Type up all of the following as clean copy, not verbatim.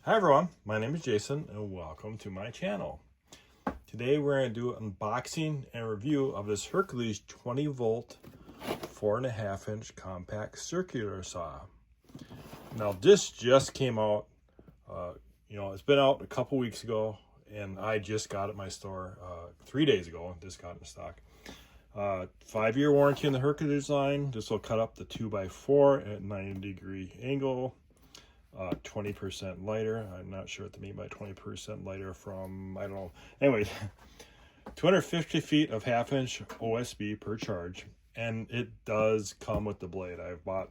Hi everyone, my name is Jason and welcome to my channel. Today we're going to do an unboxing and review of this Hercules 20 volt 4.5 inch compact circular saw. Now this just came out, it's been out a couple weeks ago and I just got it at my store 3 days ago. Just got it in stock. 5-year warranty on the Hercules line. This will cut up the 2x4 at 90-degree angle. 20% lighter. I'm not sure what they mean by 20% lighter from, I don't know. Anyway, 250 feet of 1/2 inch OSB per charge. And it does come with the blade. I've bought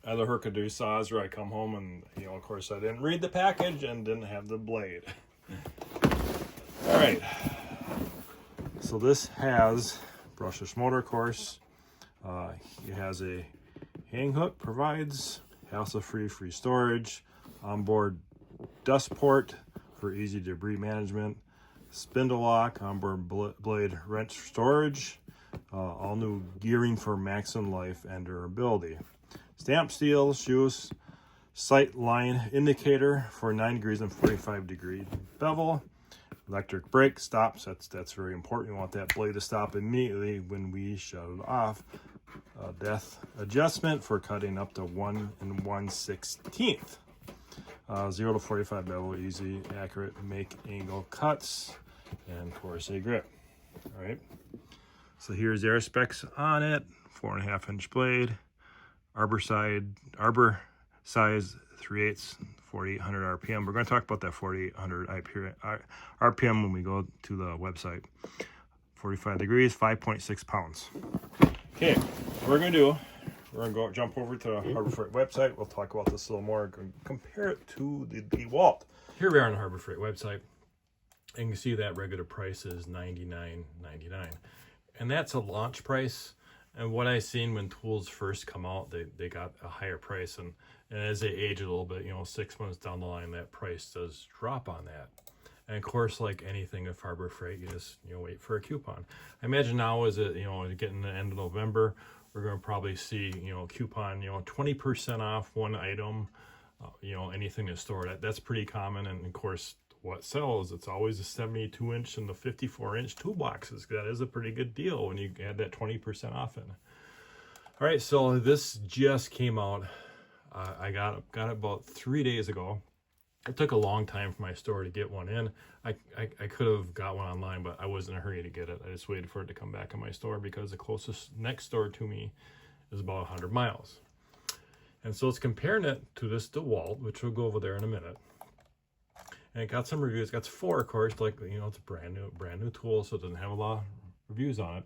other Hercules saws where I come home and, of course I didn't read the package and didn't have the blade. All right. So this has brushless motor, of course. It has a hang hook, provides hassle-free free storage, onboard dust port for easy debris management, spindle lock, onboard blade wrench storage, all new gearing for maximum life and durability. Stamp steel shoes, sight line indicator for 9 degrees and 45 degree bevel, electric brake stops. That's very important. You want that blade to stop immediately when we shut it off. Depth adjustment for cutting up to 1 1/16. 0 to 45 bevel, easy, accurate, make angle cuts, and of course a grip. All right. So here's their specs on it: 4.5 inch blade, arbor size 3/8, 4,800 RPM. We're going to talk about that 4,800 RPM when we go to the website. 45 degrees, 5.6 pounds. Okay, what we're going to do, we're going to jump over to the Harbor Freight website. We'll talk about this a little more, compare it to the DeWalt. Here we are on the Harbor Freight website, and you can see that regular price is $99.99. And that's a launch price. And what I've seen when tools first come out, they got a higher price. And as they age a little bit, 6 months down the line, that price does drop on that. And of course, like anything at Harbor Freight, you just wait for a coupon. I imagine now as it getting the end of November, we're going to probably see a coupon 20% off one item, anything to store. That's pretty common. And of course, what sells, it's always the 72 inch and the 54 inch toolboxes. That is a pretty good deal when you add that 20% off in. All right, so this just came out. I got it about 3 days ago. It took a long time for my store to get one in. I could have got one online, but I wasn't in a hurry to get it. I just waited for it to come back in my store because the closest next store to me is about 100 miles. And so it's comparing it to this DeWalt, which we'll go over there in a minute. And it got some reviews. It got 4, of course, like, it's a brand new tool, so it doesn't have a lot of reviews on it.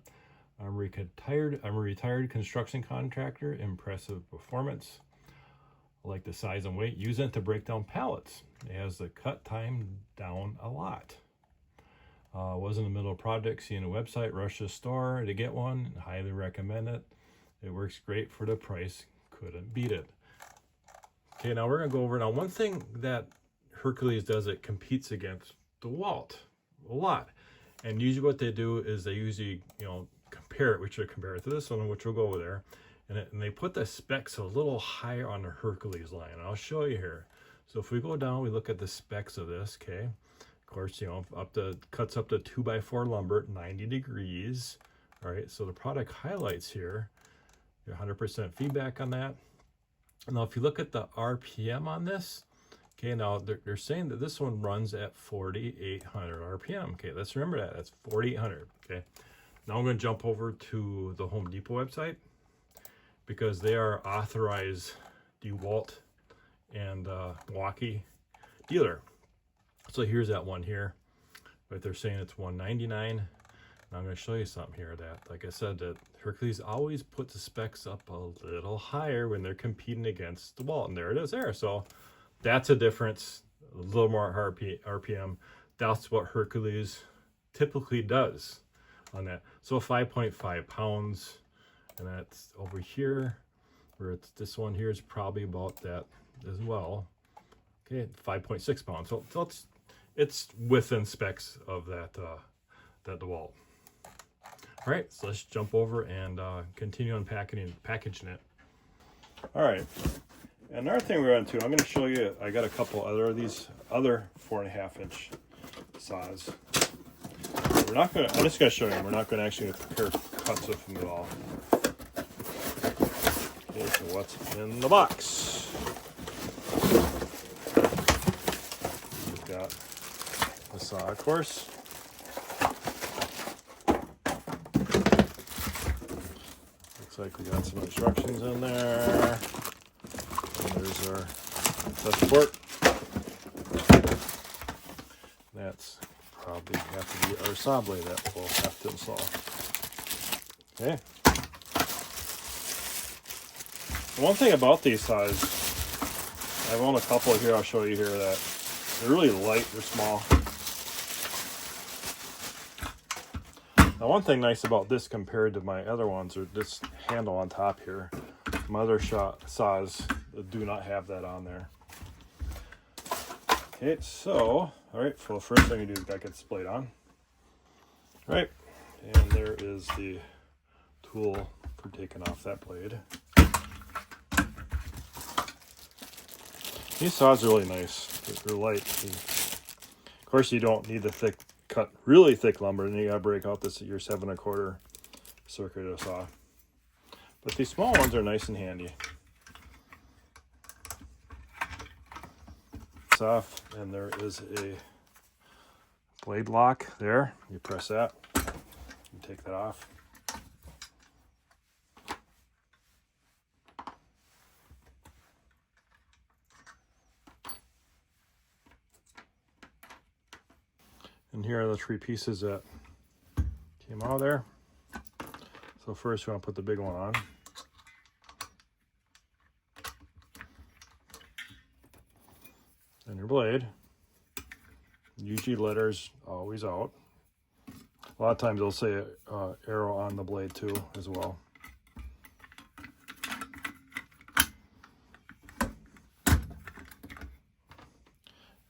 I'm a retired construction contractor. Impressive performance. I like the size and weight. Use it to break down pallets. It has the cut time down a lot. Was in the middle of a project, seeing a website, rush the store to get one. Highly recommend it. It works great for the price. Couldn't beat it. Okay, now we're gonna go over now. One thing that Hercules does, it competes against DeWalt a lot. And usually what they do is they usually, compare it, which will compare it to this one, which we'll go over there. And they put the specs a little higher on the Hercules line. I'll show you here. So if we go down, we look at the specs of this, okay? Of course, cuts up to 2x4 lumber, 90 degrees. All right, so the product highlights here, your 100% feedback on that. Now, if you look at the RPM on this, okay, now they're saying that this one runs at 4,800 RPM. Okay, let's remember that. That's 4,800, okay? Now I'm gonna jump over to the Home Depot website, because they are authorized DeWalt and Milwaukee dealer. So here's that one here, but they're saying it's $199. Now I'm going to show you something here that, like I said, that Hercules always puts the specs up a little higher when they're competing against DeWalt, and there it is there. So that's a difference, a little more RPM. That's what Hercules typically does on that. So 5.5 pounds. And that's over here, where this one here is probably about that as well. Okay, 5.6 pounds. So it's within specs of that DeWalt. All right, so let's jump over and continue unpacking and packaging it. All right, And another thing we're going to do, I'm going to show you, I got a couple other of these other 4.5 inch saws. We're not going to, I'm just going to show you, we're not going to actually compare cuts with them at all. Okay, so what's in the box? We've got the saw, of course. Looks like we got some instructions in there. And there's our test port. That's probably have to be our saw blade that we'll have to install. Okay. The one thing about these saws, I've owned a couple here, I'll show you here, that they're really light, they're small. Now one thing nice about this compared to my other ones are this handle on top here. My other saws do not have that on there. Okay, so, alright, so the first thing you do is gotta get this blade on. Right, and there is the tool for taking off that blade. These saws are really nice. They're light. Of course, you don't need the thick cut, really thick lumber, and you gotta break out this your 7 1/4 circular saw. But these small ones are nice and handy. It's off, and there is a blade lock there. You press that, and take that off. And here are the 3 pieces that came out of there. So first we want to put the big one on. And your blade. Usually letter's always out. A lot of times they'll say arrow on the blade too as well.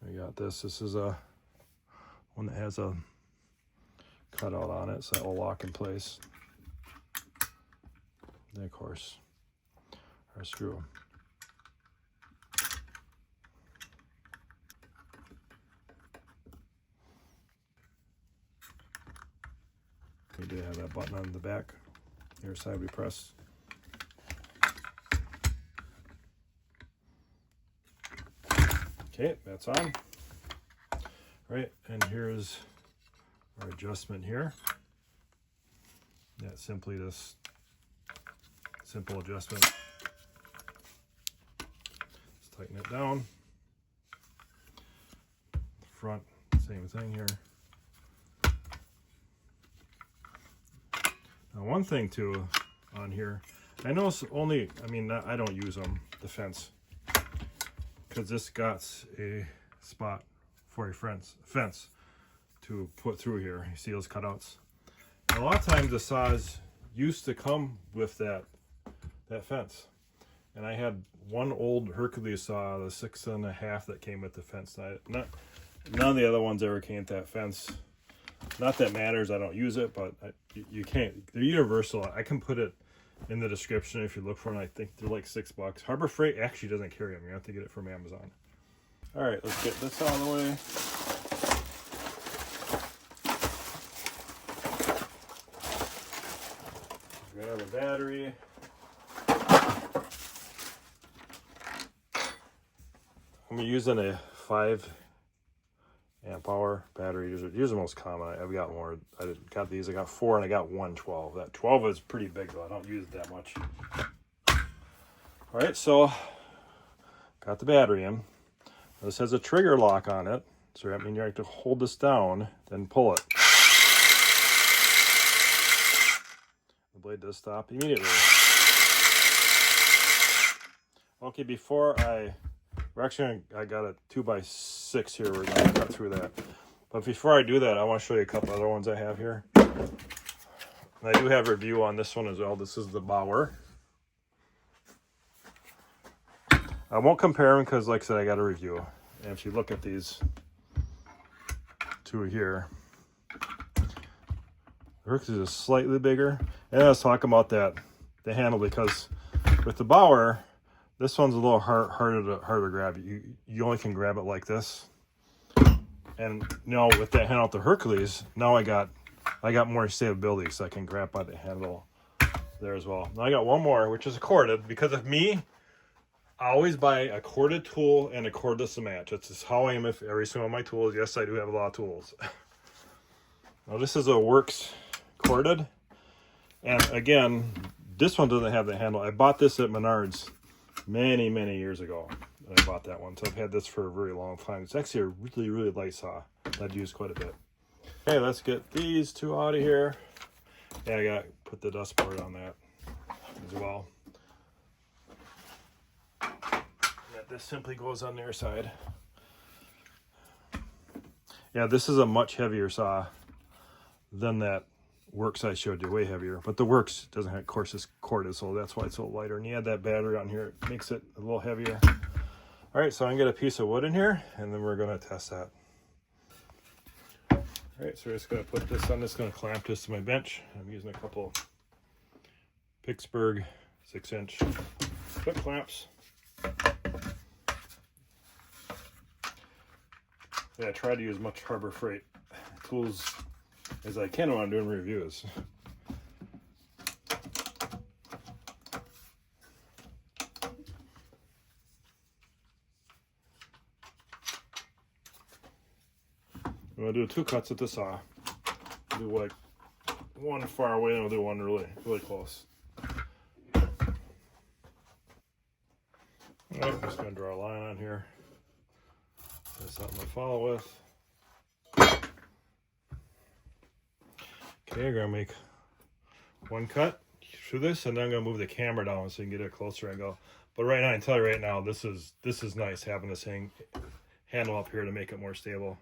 We got this. This is a one that has a cutout on it, so that will lock in place. Then of course our screw. We do have that button on the back. Your side we press. Okay, that's on. Right, and here's our adjustment here. That's simply this simple adjustment. Let's tighten it down. Front, same thing here. Now one thing too on here, I know it's only, I mean, I don't use them, the fence, because this got a spot for a fence to put through here. You see those cutouts? And a lot of times the saws used to come with that fence. And I had one old Hercules saw, the 6 1/2 that came with the fence. None of the other ones ever came with that fence. Not that matters, I don't use it, but you can't, they're universal. I can put it in the description if you look for them. I think they're like $6. Harbor Freight actually doesn't carry them. You have to get it from Amazon. All right, let's get this out of the way. Grab a battery. I'm using a 5 amp hour battery. These are the most common. I've got more. I got these. I got 4 and I got one 12. That 12 is pretty big though. I don't use it that much. All right, so got the battery in. This has a trigger lock on it, so that means you have to hold this down, then pull it. The blade does stop immediately. Okay, before I got a 2x6 here. We're going to cut through that. But before I do that, I want to show you a couple other ones I have here. And I do have a review on this one as well. This is the Bauer. I won't compare them because, like I said, I got a review. And if you look at these two here, the Hercules is slightly bigger. And I was talking about that, the handle, because with the Bauer, This one's a little harder to grab. You only can grab it like this. And now with that handle, the Hercules, now I got more stability, so I can grab by the handle there as well. Now I got one more, which is a corded. Because of me, I always buy a corded tool and a cordless to match. That's just how I am with every single one of my tools. Yes, I do have a lot of tools. Now this is a Works corded. And again, this one doesn't have the handle. I bought this at Menards many years ago. I bought that one, so I've had this for a very long time. It's actually a really light saw that I'd use quite a bit. Okay, let's get these two out of here. Yeah, I got to put the dust board on that as well. This simply goes on their side. Yeah, this is a much heavier saw than that Works I showed you, way heavier. But the Works doesn't have, of course, it's corded, so that's why it's a little lighter. And you add that battery on here, it makes it a little heavier. All right, so I'm gonna get a piece of wood in here, and then we're gonna test that. All right, so we're just gonna put this on. Just gonna clamp this to my bench. I'm using a couple Pittsburgh 6-inch foot clamps. Yeah, I try to use much Harbor Freight tools as I can when I'm doing reviews. I'm gonna do 2 cuts at the saw. Do like one far away, and I'll do one really close. All right, I'm just gonna draw a line on here. That's something to follow with. Okay, I'm gonna make one cut through this, and then I'm gonna move the camera down so you can get a closer angle. But right now, I can tell you right now, this is nice having this handle up here to make it more stable.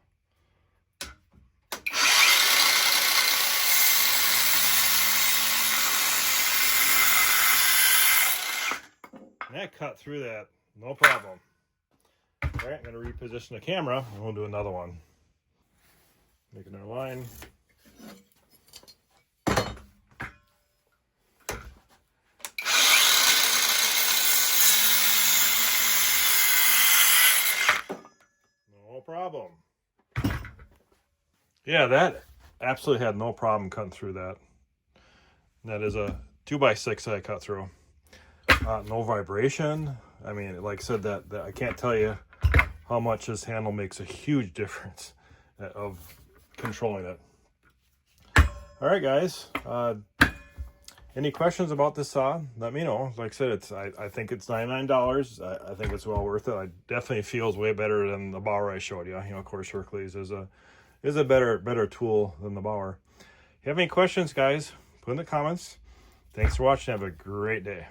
And that cut through that, no problem. All right, I'm gonna reposition the camera, and we'll do another one. Make another line. No problem. Yeah, that absolutely had no problem cutting through that. That is a 2x6 that I cut through. No vibration. I mean, like I said, that I can't tell you how much this handle makes a huge difference of controlling it. All right, guys. Any questions about this saw? Let me know. Like I said, I think it's $99. I think it's well worth it. It definitely feels way better than the Bauer I showed you. You know, of course, Hercules is a better tool than the Bauer. If you have any questions, guys, put in the comments. Thanks for watching. Have a great day.